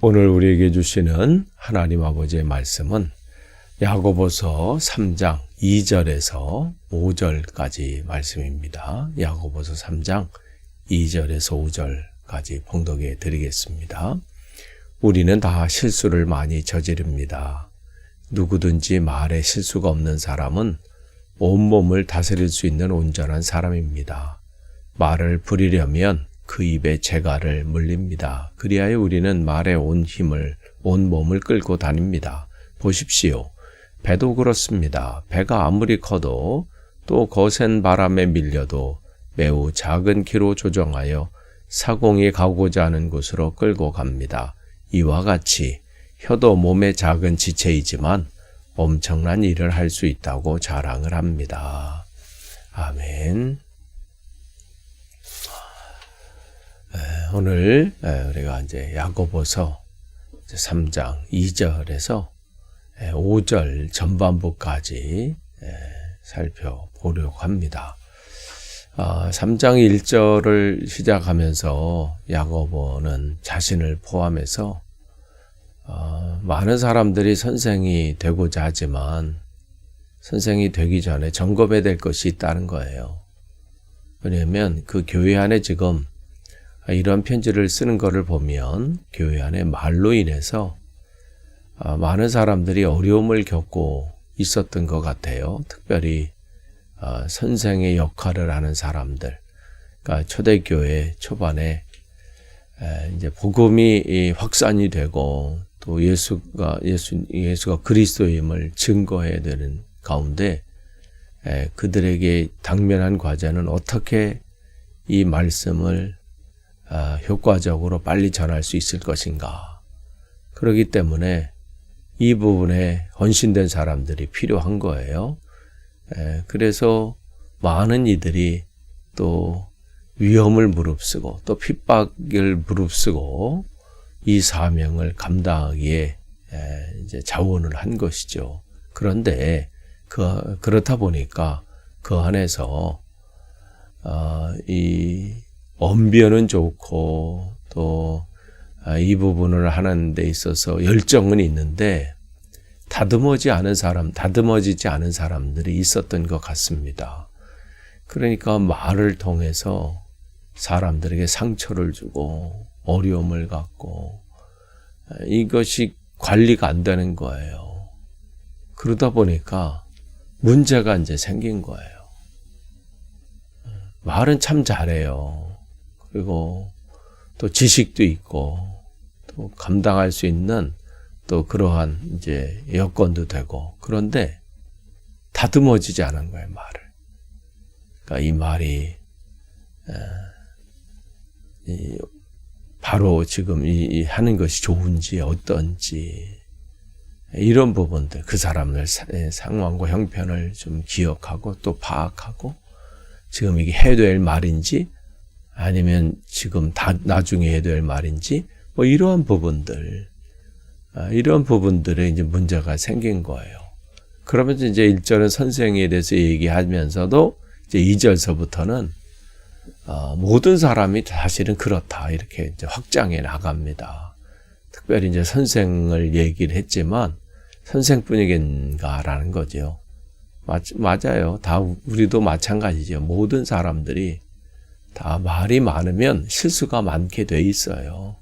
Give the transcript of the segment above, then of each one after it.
오늘 우리에게 주시는 하나님 아버지의 말씀은 야고보서 3장 2절에서 5절까지 말씀입니다. 야고보서 3장 2절에서 5절까지 봉독해 드리겠습니다. 우리는 다 실수를 많이 저지릅니다. 누구든지 말에 실수가 없는 사람은 온몸을 다스릴 수 있는 온전한 사람입니다. 말을 부리려면 그 입에 재갈을 물립니다. 그리하여 우리는 말에 온 힘을, 온 몸을 끌고 다닙니다. 보십시오. 배도 그렇습니다. 배가 아무리 커도 또 거센 바람에 밀려도 매우 작은 키로 조정하여 사공이 가고자 하는 곳으로 끌고 갑니다. 이와 같이 혀도 몸의 작은 지체이지만 엄청난 일을 할 수 있다고 자랑을 합니다. 아멘. 오늘 우리가 이제 야고보서 3장 2절에서 5절 전반부까지 살펴보려고 합니다. 3장 1절을 시작하면서 야고보는 자신을 포함해서 많은 사람들이 선생이 되고자 하지만 선생이 되기 전에 점검해야 될 것이 있다는 거예요. 왜냐하면 그 교회 안에 지금 이런 편지를 쓰는 것을 보면 교회 안에 말로 인해서 많은 사람들이 어려움을 겪고 있었던 것 같아요. 특별히 선생의 역할을 하는 사람들, 그러니까 초대교회 초반에 이제 복음이 확산이 되고 또 예수가 그리스도임을 증거해야 되는 가운데 그들에게 당면한 과제는 어떻게 이 말씀을 효과적으로 빨리 전할 수 있을 것인가. 그렇기 때문에 이 부분에 헌신된 사람들이 필요한 거예요. 그래서 많은 이들이 또 위험을 무릅쓰고 또 핍박을 무릅쓰고 이 사명을 감당하기에 이제 자원을 한 것이죠. 그런데 그렇다 보니까 그 안에서 이 언변은 좋고 또 이 부분을 하는 데 있어서 열정은 있는데 다듬어지지 않은 사람들이 있었던 것 같습니다. 그러니까 말을 통해서 사람들에게 상처를 주고 어려움을 갖고 이것이 관리가 안 되는 거예요. 그러다 보니까 문제가 이제 생긴 거예요. 말은 참 잘해요. 그리고 또 지식도 있고 또 감당할 수 있는 또 그러한 이제 여건도 되고 그런데 다듬어지지 않은 거예요, 말을. 그러니까 이 말이 바로 지금 이 하는 것이 좋은지 어떤지 이런 부분들 그 사람의 상황과 형편을 좀 기억하고 또 파악하고 지금 이게 해야 될 말인지 아니면 지금 나중에 해야 될 말인지 뭐 이러한 부분들에 이제 문제가 생긴 거예요. 그러면서 이제 1절은 선생에 대해서 얘기하면서도 이제 2절서부터는 모든 사람이 사실은 그렇다 이렇게 이제 확장해 나갑니다. 특별히 이제 선생을 얘기를 했지만 선생뿐이겠는가라는 거죠. 맞아요. 다 우리도 마찬가지죠. 모든 사람들이 다 말이 많으면 실수가 많게 돼 있어요.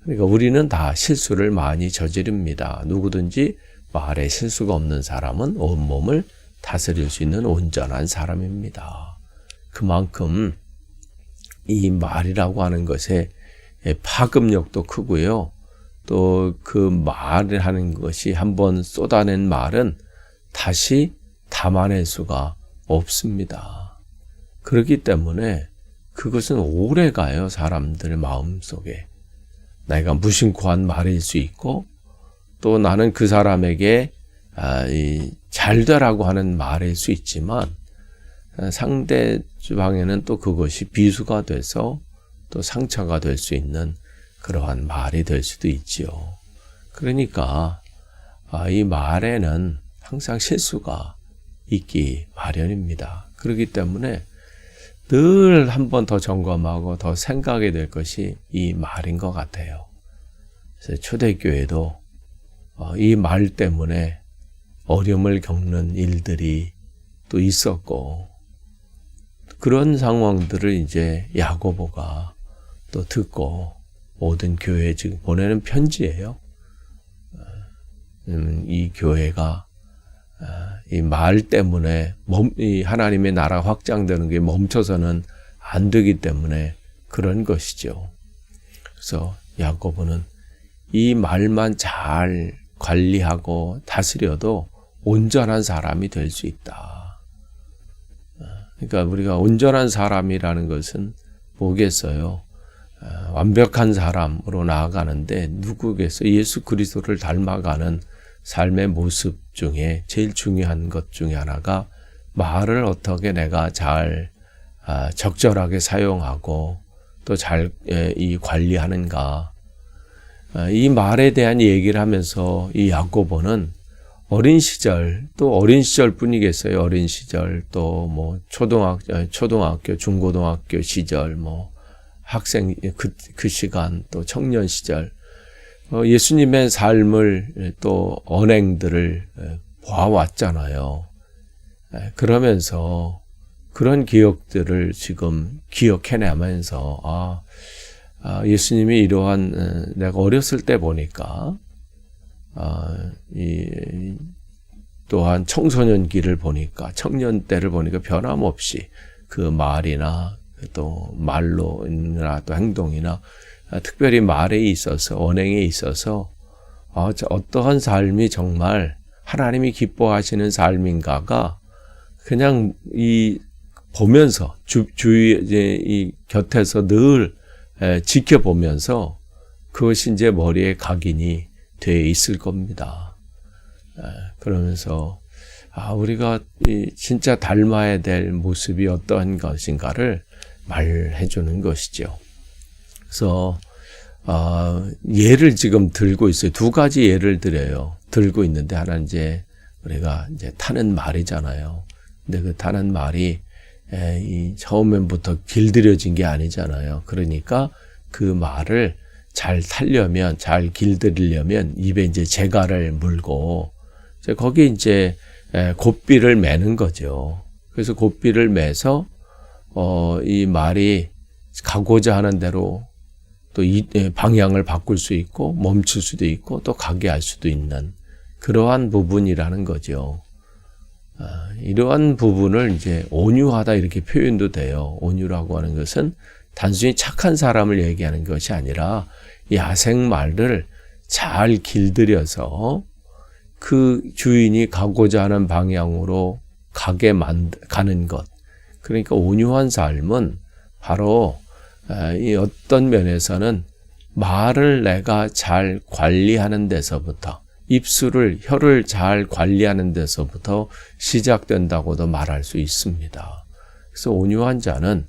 그러니까 우리는 다 실수를 많이 저지릅니다. 누구든지 말에 실수가 없는 사람은 온몸을 다스릴 수 있는 온전한 사람입니다. 그만큼 이 말이라고 하는 것에 파급력도 크고요. 또 그 말을 하는 것이 한번 쏟아낸 말은 다시 담아낼 수가 없습니다. 그렇기 때문에 그것은 오래 가요. 사람들 마음속에. 내가 무심코 한 말일 수 있고 또 나는 그 사람에게 잘 되라고 하는 말일 수 있지만 상대방에는 또 그것이 비수가 돼서 또 상처가 될 수 있는 그러한 말이 될 수도 있지요. 그러니까 이 말에는 항상 실수가 있기 마련입니다. 그렇기 때문에 늘 한 번 더 점검하고 더 생각이 될 것이 이 말인 것 같아요. 그래서 초대교회도 이 말 때문에 어려움을 겪는 일들이 또 있었고, 그런 상황들을 이제 야고보가 또 듣고 모든 교회에 지금 보내는 편지예요. 이 교회가 이 말 때문에 이 하나님의 나라 확장되는 게 멈춰서는 안 되기 때문에 그런 것이죠. 그래서 야고보는 이 말만 잘 관리하고 다스려도 온전한 사람이 될 수 있다. 그러니까 우리가 온전한 사람이라는 것은 뭐겠어요? 완벽한 사람으로 나아가는데 누구겠어? 예수 그리스도를 닮아가는 삶의 모습 중에 제일 중요한 것 중에 하나가 말을 어떻게 내가 잘 적절하게 사용하고 또 잘 이 관리하는가. 이 말에 대한 얘기를 하면서 이 야고보는 어린 시절, 또 어린 시절 뿐이겠어요. 어린 시절, 또 뭐 초등학교, 중고등학교 시절, 뭐 학생 그 시간, 또 청년 시절, 예수님의 삶을 또 언행들을 봐왔잖아요. 그러면서 그런 기억들을 지금 기억해내면서 예수님이 이러한 내가 어렸을 때 보니까 또한 청소년기를 보니까 청년 때를 보니까 변함없이 그 말이나 또 말로나 또 행동이나 특별히 말에 있어서 언행에 있어서 어떠한 삶이 정말 하나님이 기뻐하시는 삶인가가 그냥 이 보면서 주위에 이 곁에서 늘 지켜보면서 그것이 이제 머리에 각인이 되어 있을 겁니다. 그러면서 우리가 진짜 닮아야 될 모습이 어떠한 것인가를 말해 주는 것이죠. 그래서 예를 지금 들고 있어요. 두 가지 예를 들고 있는데 하나는 이제 우리가 이제 타는 말이잖아요. 근데 그 타는 말이 처음부터 길들여진 게 아니잖아요. 그러니까 그 말을 잘 타려면, 잘 길들이려면 입에 이제 재갈을 물고 거기 이제 곶비를 매는 거죠. 그래서 곶비를 매서 이 말이 가고자 하는 대로 또 방향을 바꿀 수 있고 멈출 수도 있고 또 가게 할 수도 있는 그러한 부분이라는 거죠. 이러한 부분을 이제 온유하다 이렇게 표현도 돼요. 온유라고 하는 것은 단순히 착한 사람을 얘기하는 것이 아니라 야생 말을 잘 길들여서 그 주인이 가고자 하는 방향으로 가는 것. 그러니까 온유한 삶은 바로 이 어떤 면에서는 말을 내가 잘 관리하는 데서부터 혀를 잘 관리하는 데서부터 시작된다고도 말할 수 있습니다. 그래서 온유한 자는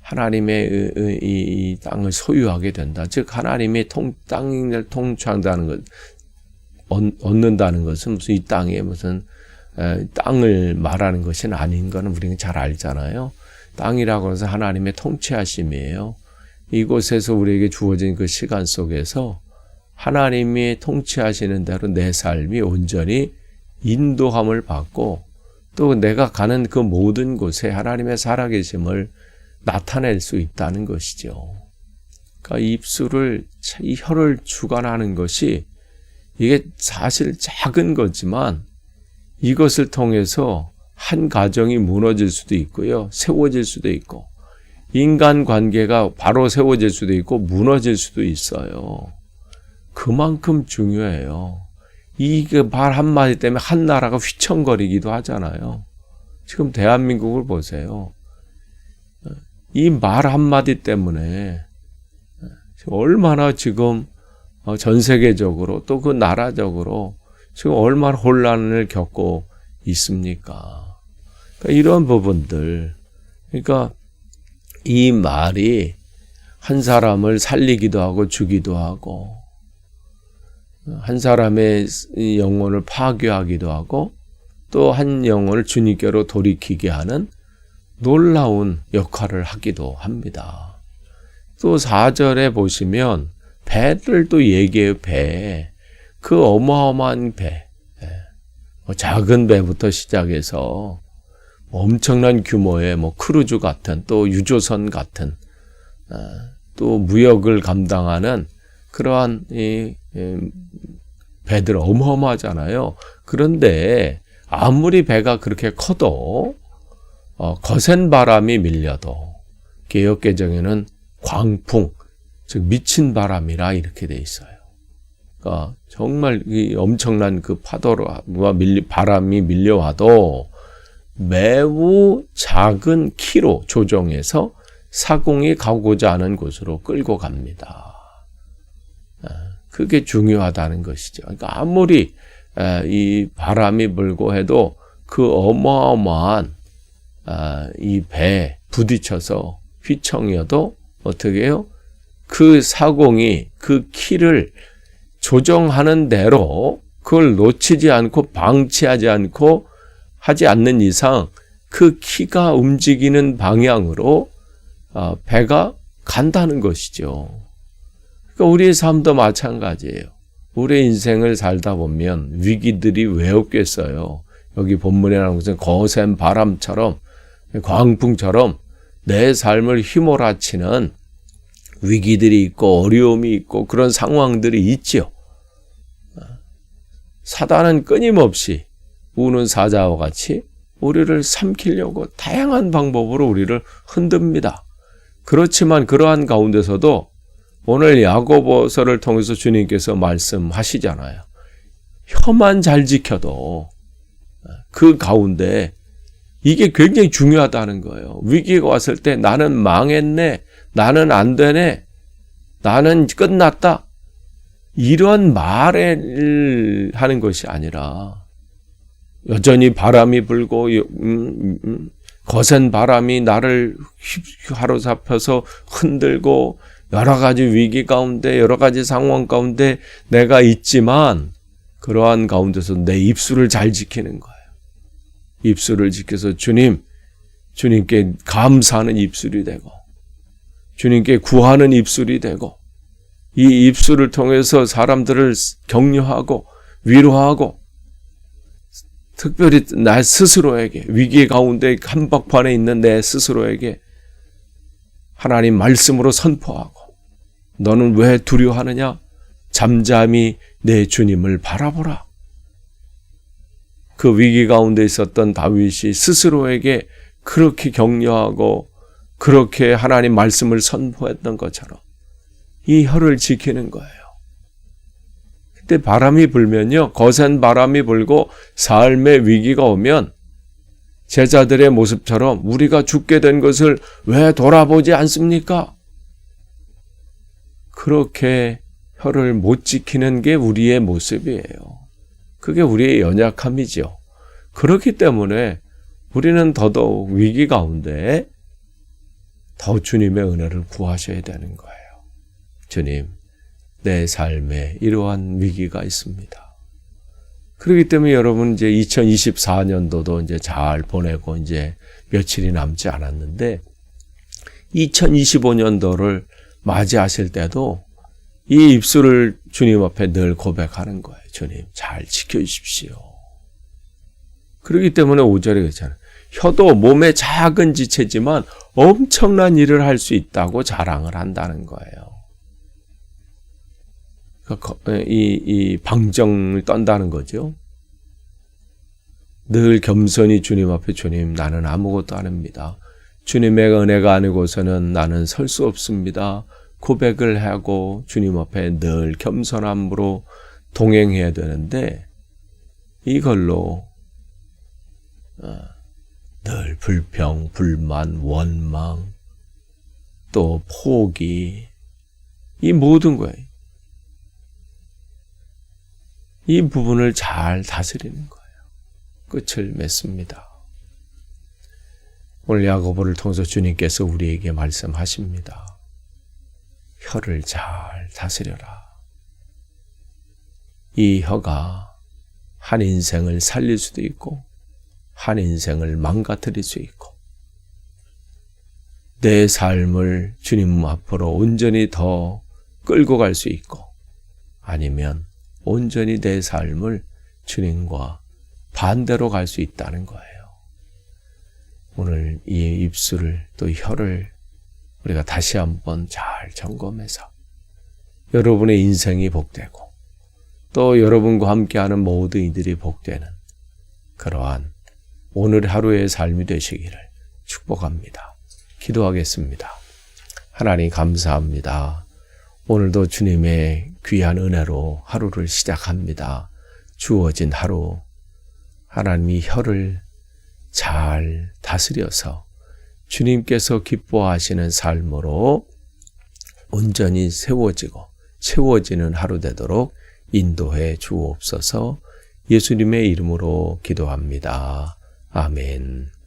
하나님의 이 땅을 소유하게 된다. 즉 하나님의 땅을 통치한다는 것, 얻는다는 것은 무슨 이 땅에 무슨 땅을 말하는 것이 아닌 것은 우리는 잘 알잖아요. 땅이라고 해서 하나님의 통치하심이에요. 이곳에서 우리에게 주어진 그 시간 속에서 하나님이 통치하시는 대로 내 삶이 온전히 인도함을 받고 또 내가 가는 그 모든 곳에 하나님의 살아계심을 나타낼 수 있다는 것이죠. 그러니까 이 혀를 주관하는 것이 이게 사실 작은 거지만 이것을 통해서 한 가정이 무너질 수도 있고요. 세워질 수도 있고 인간관계가 바로 세워질 수도 있고 무너질 수도 있어요. 그만큼 중요해요. 이게 말 한마디 때문에 한 나라가 휘청거리기도 하잖아요. 지금 대한민국을 보세요. 이 말 한마디 때문에 얼마나 지금 전 세계적으로 또 그 나라적으로 지금 얼마나 혼란을 겪고 있습니까? 그러니까 이런 부분들, 그러니까 이 말이 한 사람을 살리기도 하고 주기도 하고 한 사람의 영혼을 파괴하기도 하고 또 한 영혼을 주님께로 돌이키게 하는 놀라운 역할을 하기도 합니다. 또 4절에 보시면 배를 또 얘기해요. 배. 그 어마어마한 배. 작은 배부터 시작해서 엄청난 규모의 크루즈 같은 또 유조선 같은 또 무역을 감당하는 그러한 배들 어마어마하잖아요. 그런데 아무리 배가 그렇게 커도 거센 바람이 밀려도 개역개정에는 광풍, 즉 미친 바람이라 이렇게 돼 있어요. 그러니까 정말 이 엄청난 그 파도와 바람이 밀려와도 매우 작은 키로 조정해서 사공이 가고자 하는 곳으로 끌고 갑니다. 그게 중요하다는 것이죠. 그러니까 아무리 이 바람이 불고 해도 그 어마어마한 이 배에 부딪혀서 휘청여도 어떻게 해요? 그 사공이 그 키를 조정하는 대로 그걸 놓치지 않고 방치하지 않고 하지 않는 이상 그 키가 움직이는 방향으로 배가 간다는 것이죠. 그러니까 우리의 삶도 마찬가지예요. 우리의 인생을 살다 보면 위기들이 왜 없겠어요. 여기 본문에 나오는 것은 거센 바람처럼 광풍처럼 내 삶을 휘몰아치는 위기들이 있고 어려움이 있고 그런 상황들이 있지요. 사단은 끊임없이 우는 사자와 같이 우리를 삼키려고 다양한 방법으로 우리를 흔듭니다. 그렇지만 그러한 가운데서도 오늘 야고보서를 통해서 주님께서 말씀하시잖아요. 혀만 잘 지켜도 그 가운데 이게 굉장히 중요하다는 거예요. 위기가 왔을 때 나는 망했네, 나는 안 되네, 나는 끝났다. 이런 말을 하는 것이 아니라 여전히 바람이 불고 거센 바람이 나를 휘사로잡혀서 흔들고 여러 가지 위기 가운데 여러 가지 상황 가운데 내가 있지만 그러한 가운데서 내 입술을 잘 지키는 거예요. 입술을 지켜서 주님께 감사하는 입술이 되고 주님께 구하는 입술이 되고 이 입술을 통해서 사람들을 격려하고 위로하고 특별히 나 스스로에게 위기 가운데 한복판에 있는 내 스스로에게 하나님 말씀으로 선포하고 너는 왜 두려워하느냐? 잠잠히 내 주님을 바라보라. 그 위기 가운데 있었던 다윗이 스스로에게 그렇게 격려하고 그렇게 하나님 말씀을 선포했던 것처럼 이 혀를 지키는 거예요. 그때 바람이 불면요, 거센 바람이 불고 삶의 위기가 오면 제자들의 모습처럼 우리가 죽게 된 것을 왜 돌아보지 않습니까? 그렇게 혀를 못 지키는 게 우리의 모습이에요. 그게 우리의 연약함이죠. 그렇기 때문에 우리는 더더욱 위기 가운데 더 주님의 은혜를 구하셔야 되는 거예요. 주님, 내 삶에 이러한 위기가 있습니다. 그렇기 때문에 여러분 이제 2024년도도 이제 잘 보내고 이제 며칠이 남지 않았는데 2025년도를 맞이하실 때도 이 입술을 주님 앞에 늘 고백하는 거예요. 주님, 잘 지켜주십시오. 그렇기 때문에 5절에 그렇잖아요. 혀도 몸의 작은 지체지만 엄청난 일을 할 수 있다고 자랑을 한다는 거예요. 이 방정을 떤다는 거죠. 늘 겸손히 주님 앞에 주님, 나는 아무것도 아닙니다. 주님의 은혜가 아니고서는 나는 설 수 없습니다. 고백을 하고 주님 앞에 늘 겸손함으로 동행해야 되는데 이걸로 늘 불평, 불만, 원망, 또 포기, 이 모든 거예요. 이 부분을 잘 다스리는 거예요. 끝을 맺습니다. 오늘 야고보를 통해서 주님께서 우리에게 말씀하십니다. 혀를 잘 다스려라. 이 혀가 한 인생을 살릴 수도 있고 한 인생을 망가뜨릴 수 있고 내 삶을 주님 앞으로 온전히 더 끌고 갈 수 있고, 아니면 온전히 내 삶을 주님과 반대로 갈 수 있다는 거예요. 오늘 이 입술을 또 혀를 우리가 다시 한번 잘 점검해서 여러분의 인생이 복되고 또 여러분과 함께하는 모든 이들이 복되는 그러한 오늘 하루의 삶이 되시기를 축복합니다. 기도하겠습니다. 하나님 감사합니다. 오늘도 주님의 귀한 은혜로 하루를 시작합니다. 주어진 하루, 하나님이 혀를 잘 다스려서 주님께서 기뻐하시는 삶으로 온전히 세워지고 채워지는 하루 되도록 인도해 주옵소서. 예수님의 이름으로 기도합니다. 아멘.